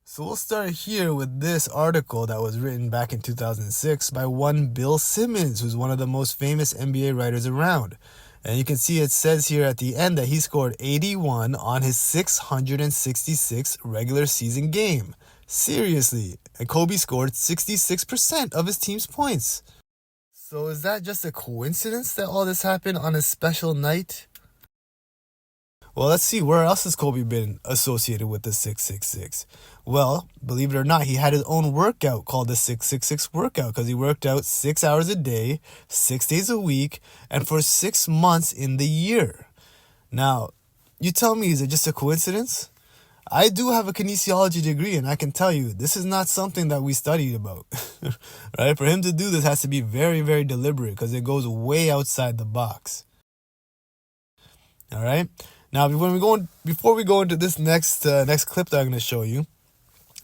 So we'll start here with this article that was written back in 2006 by one Bill Simmons, who's one of the most famous NBA writers around. And you can see it says here at the end that he scored 81 on his 666 regular season game. Seriously. And Kobe scored 66% of his team's points. So is that just a coincidence that all this happened on a special night? Well, let's see, where else has Kobe been associated with the 666? Well, believe it or not, he had his own workout called the 666 workout because he worked out 6 hours a day, 6 days a week, and for 6 months in the year. Now, you tell me, is it just a coincidence? I do have a kinesiology degree, and I can tell you, this is not something that we studied about. Right? For him to do this has to be very, very deliberate because it goes way outside the box. All right? Now, before we go into this next clip that I'm going to show you,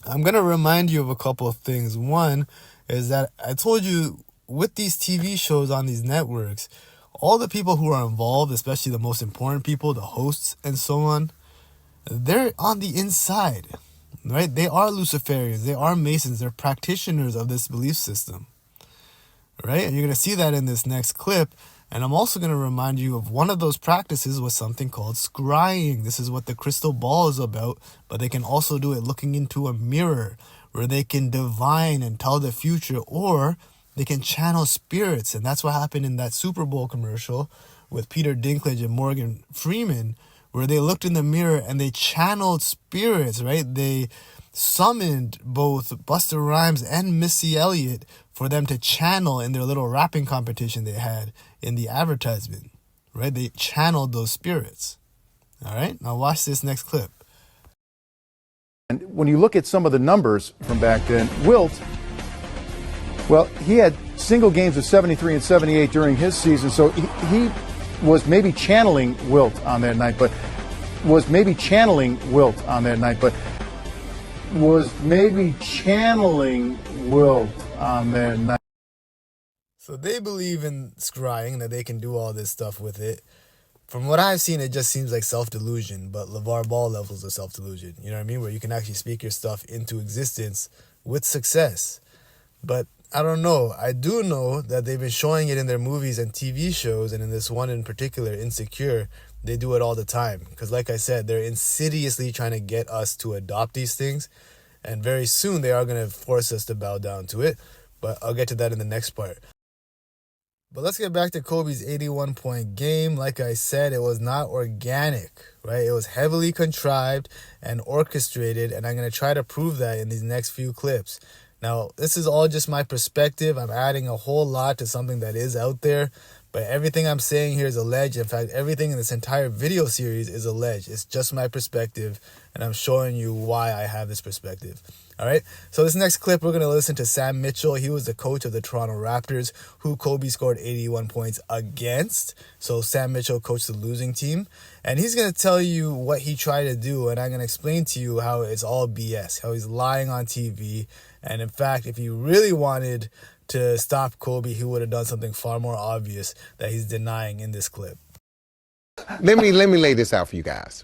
I'm going to remind you of a couple of things. One is that I told you with these TV shows on these networks, all the people who are involved, especially the most important people, the hosts and so on, they're on the inside, right? They are Luciferians. They are Masons. They're practitioners of this belief system, right? And you're going to see that in this next clip. And I'm also going to remind you of one of those practices was something called scrying. This is what the crystal ball is about, but they can also do it looking into a mirror where they can divine and tell the future, or they can channel spirits. And that's what happened in that Super Bowl commercial with Peter Dinklage and Morgan Freeman, where they looked in the mirror and they channeled spirits, right? They summoned both Busta Rhymes and Missy Elliott for them to channel in their little rapping competition they had in the advertisement, right? They channeled those spirits. All right, now watch this next clip. And when you look at some of the numbers from back then, Wilt, well, he had single games of 73 and 78 during his season, so he was maybe channeling Wilt on that night, but was maybe channeling Wilt on that night. So they believe in scrying, that they can do all this stuff with it. From what I've seen, it just seems like self-delusion, but LeVar Ball levels of self-delusion. You know what I mean? Where you can actually speak your stuff into existence with success. But I don't know. I do know that they've been showing it in their movies and TV shows, and in this one in particular, Insecure, they do it all the time. Because like I said, they're insidiously trying to get us to adopt these things, and very soon they are going to force us to bow down to it. But I'll get to that in the next part. But let's get back to Kobe's 81-point game. Like I said, it was not organic, right? It was heavily contrived and orchestrated, and I'm going to try to prove that in these next few clips. Now, this is all just my perspective. I'm adding a whole lot to something that is out there, but everything I'm saying here is alleged. In fact, everything in this entire video series is alleged. It's just my perspective, and I'm showing you why I have this perspective. All right, so this next clip, we're going to listen to Sam Mitchell. He was the coach of the Toronto Raptors, who Kobe scored 81 points against. So Sam Mitchell coached the losing team, and he's going to tell you what he tried to do, and I'm going to explain to you how it's all BS, how he's lying on TV. And in fact, if he really wanted to stop Kobe, he would have done something far more obvious that he's denying in this clip. Let me lay this out for you guys.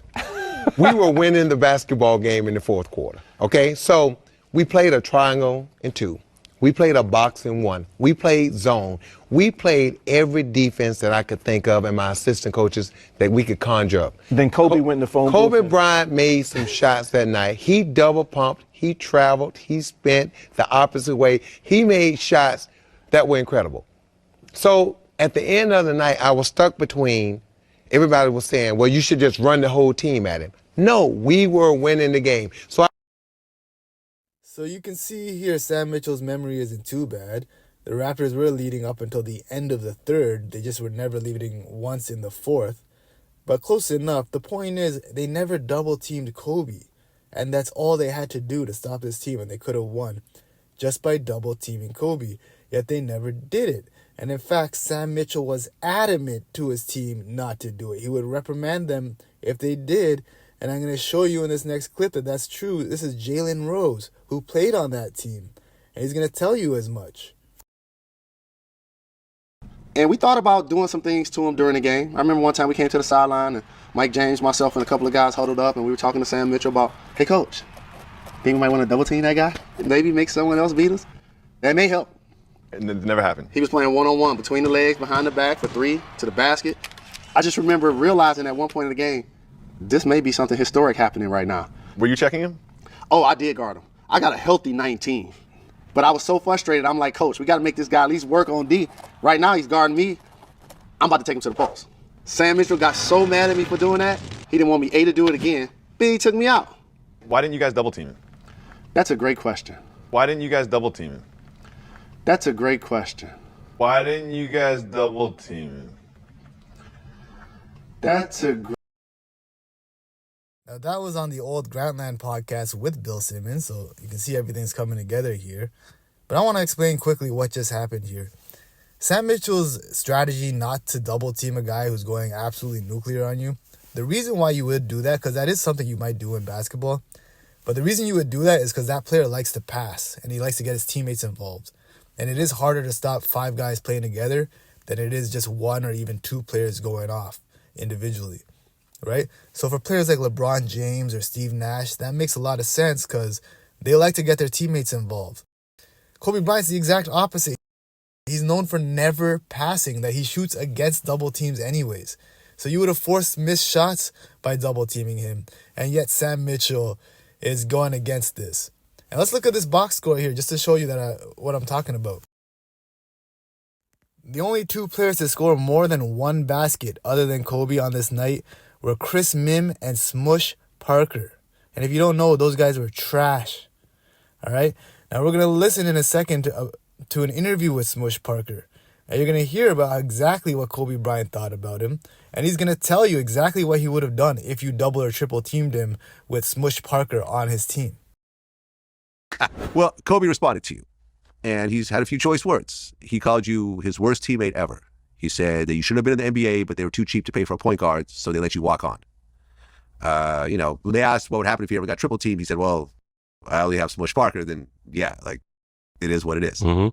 We were winning the basketball game in the fourth quarter, okay? So we played a triangle in 2. We played a box in 1. We played zone. We played every defense that I could think of and my assistant coaches that we could conjure up. Then Kobe went in the phone booth. Kobe Bryant made some shots that night. He double pumped. He traveled. He spent the opposite way. He made shots that were incredible. So at the end of the night, I was stuck between, everybody was saying, well, you should just run the whole team at him. No, we were winning the game. So you can see here Sam Mitchell's memory isn't too bad. The Raptors were leading up until the end of the third. They just were never leading once in the fourth. But close enough. The point is, they never double-teamed Kobe. And that's all they had to do to stop this team, and they could have won just by double-teaming Kobe. Yet they never did it. And in fact, Sam Mitchell was adamant to his team not to do it. He would reprimand them if they did. And I'm going to show you in this next clip that that's true. This is Jalen Rose, who played on that team. And he's going to tell you as much. And we thought about doing some things to him during the game. I remember one time we came to the sideline, and Mike James, myself, and a couple of guys huddled up, and we were talking to Sam Mitchell about, hey, coach, Think we might want to double team that guy? Maybe make someone else beat us? That may help. And it never happened. He was playing one-on-one between the legs, behind the back for three to the basket. I just remember realizing at one point in the game, this may be something historic happening right now. Were you checking him? Oh, I did guard him. I got a healthy 19. But I was so frustrated, I'm like, Coach, we got to make this guy at least work on D. Right now, he's guarding me. I'm about to take him to the post. Sam Mitchell got so mad at me for doing that, he didn't want me to do it again. B took me out. Why didn't you guys double team him? That's a great question. Why didn't you guys double team him? That's a great question. Why didn't you guys double team him? That's a great. Now, that was on the old Grantland podcast with Bill Simmons, so you can see everything's coming together here. But I want to explain quickly what just happened here. Sam Mitchell's strategy not to double team a guy who's going absolutely nuclear on you, the reason why you would do that, because that is something you might do in basketball, but the reason you would do that is because that player likes to pass, and he likes to get his teammates involved. And it is harder to stop five guys playing together than it is just one or even two players going off individually. Right? So for players like LeBron James or Steve Nash, that makes a lot of sense because they like to get their teammates involved. Kobe Bryant's the exact opposite. He's known for never passing, that he shoots against double teams anyways. So you would have forced missed shots by double teaming him. And yet Sam Mitchell is going against this. And let's look at this box score here just to show you that what I'm talking about. The only two players to score more than one basket other than Kobe on this night were Chris Mim and Smush Parker. And if you don't know, those guys were trash. All right? Now we're going to listen in a second to an interview with Smush Parker. And you're going to hear about exactly what Kobe Bryant thought about him. And he's going to tell you exactly what he would have done if you double or triple teamed him with Smush Parker on his team. Well, Kobe responded to you, and he's had a few choice words. He called you his worst teammate ever. He said that you shouldn't have been in the NBA, but they were too cheap to pay for a point guard, so they let you walk on. When they asked what would happen if you ever got triple teamed, he said, well, I only have Smush Parker, then yeah, like, it is what it is. Now,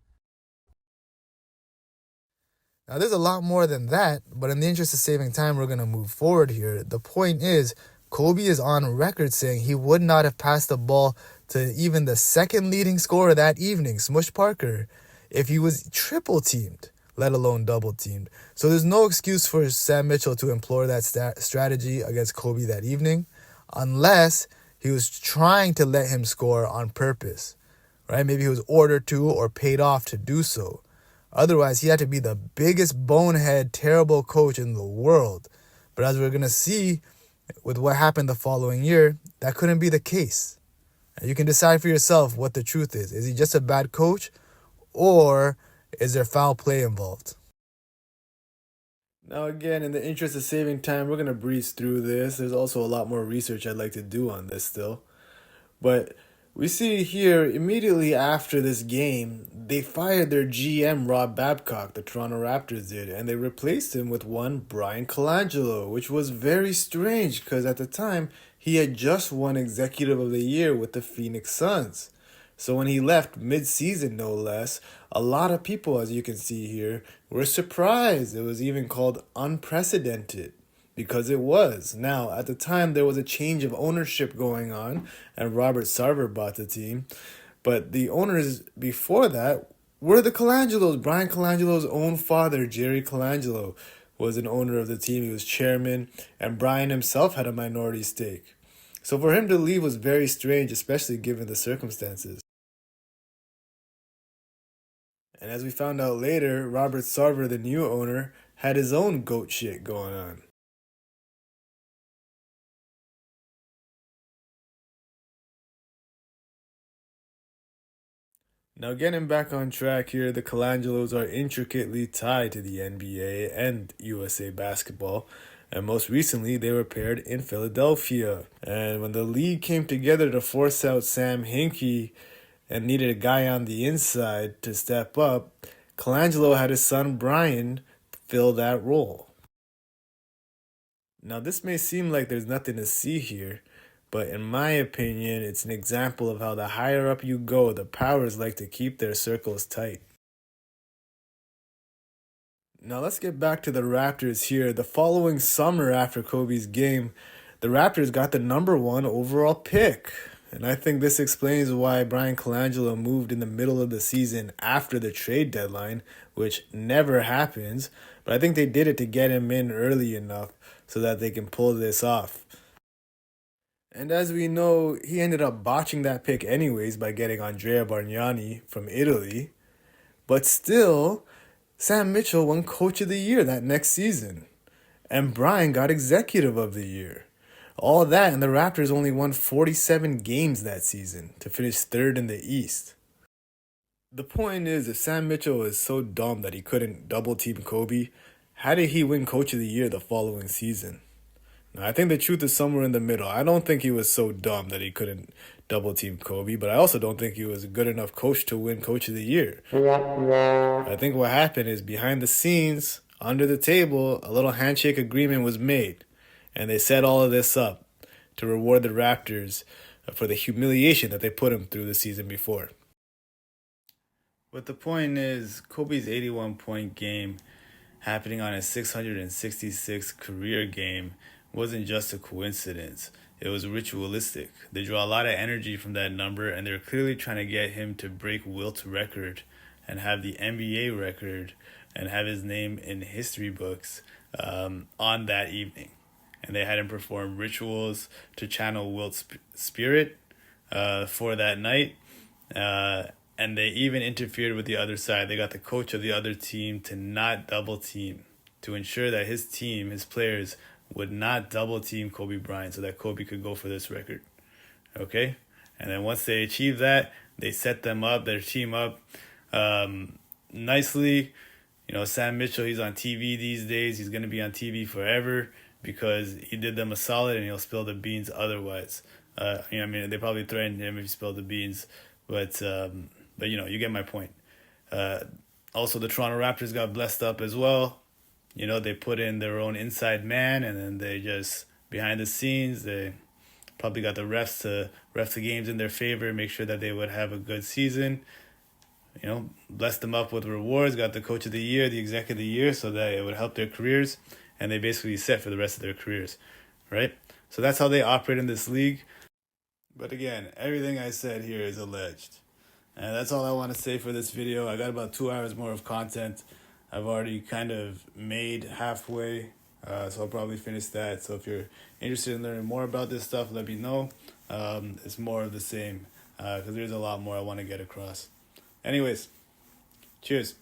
there's a lot more than that, but in the interest of saving time, we're going to move forward here. The point is, Kobe is on record saying he would not have passed the ball to even the second leading scorer that evening, Smush Parker, if he was triple teamed, let alone double teamed. So there's no excuse for Sam Mitchell to employ that strategy against Kobe that evening, unless he was trying to let him score on purpose, right? Maybe he was ordered to or paid off to do so. Otherwise, he had to be the biggest bonehead, terrible coach in the world. But as we're going to see with what happened the following year, that couldn't be the case. You can decide for yourself what the truth is. Is he just a bad coach, or is there foul play involved? Now, again, in the interest of saving time, we're going to breeze through this. There's also a lot more research I'd like to do on this still. But we see here, immediately after this game, they fired their GM, Rob Babcock, the Toronto Raptors did, and they replaced him with one Brian Colangelo, which was very strange because at the time, he had just won Executive of the Year with the Phoenix Suns. So when he left mid-season, no less, a lot of people, as you can see here, were surprised. It was even called unprecedented. Because it was. Now, at the time, there was a change of ownership going on, and Robert Sarver bought the team. But the owners before that were the Colangelos. Brian Colangelo's own father, Jerry Colangelo, was an owner of the team. He was chairman, and Brian himself had a minority stake. So for him to leave was very strange, especially given the circumstances. And as we found out later, Robert Sarver, the new owner, had his own goat shit going on. Now, getting back on track here, the Colangelos are intricately tied to the NBA and USA basketball, and most recently they were paired in Philadelphia. And when the league came together to force out Sam Hinkie and needed a guy on the inside to step up, Colangelo had his son Brian fill that role. Now, this may seem like there's nothing to see here, but in my opinion, it's an example of how the higher up you go, the powers like to keep their circles tight. Now let's get back to the Raptors here. The following summer after Kobe's game, the Raptors got the number 1 overall pick. And I think this explains why Brian Colangelo moved in the middle of the season after the trade deadline, which never happens. But I think they did it to get him in early enough so that they can pull this off. And as we know, he ended up botching that pick anyways by getting Andrea Bargnani from Italy. But still, Sam Mitchell won Coach of the Year that next season. And Brian got Executive of the Year. All that, and the Raptors only won 47 games that season to finish third in the East. The point is, if Sam Mitchell is so dumb that he couldn't double team Kobe, how did he win Coach of the Year the following season? Now, I think the truth is somewhere in the middle. I don't think he was so dumb that he couldn't double team Kobe, but I also don't think he was a good enough coach to win Coach of the Year. I think what happened is behind the scenes, under the table, a little handshake agreement was made, and they set all of this up to reward the Raptors for the humiliation that they put him through the season before. But the point is, Kobe's 81-point game happening on his 666th career game wasn't just a coincidence. It was ritualistic. They draw a lot of energy from that number, and they're clearly trying to get him to break Wilt's record and have the NBA record and have his name in history books on that evening. And they had him perform rituals to channel Wilt's spirit for that night. And they even interfered with the other side. They got the coach of the other team to not double team, to ensure that his team, his players, would not double team Kobe Bryant so that Kobe could go for this record. Okay? And then once they achieved that, they set them up, their team up nicely. You know, Sam Mitchell, he's on TV these days. He's going to be on TV forever because he did them a solid and he'll spill the beans otherwise. They probably threatened him if he spilled the beans, but you get my point. Also, the Toronto Raptors got blessed up as well. You know, they put in their own inside man, and then they just, behind the scenes, they probably got the refs to ref the games in their favor, make sure that they would have a good season. You know, blessed them up with rewards, got the Coach of the Year, the Executive of the Year, so that it would help their careers, and they basically set for the rest of their careers, right? So that's how they operate in this league. But again, everything I said here is alleged. And that's all I want to say for this video. I got about 2 hours more of content. I've already kind of made halfway, so I'll probably finish that. So if you're interested in learning more about this stuff, let me know. It's more of the same because there's a lot more I want to get across. Anyways, cheers.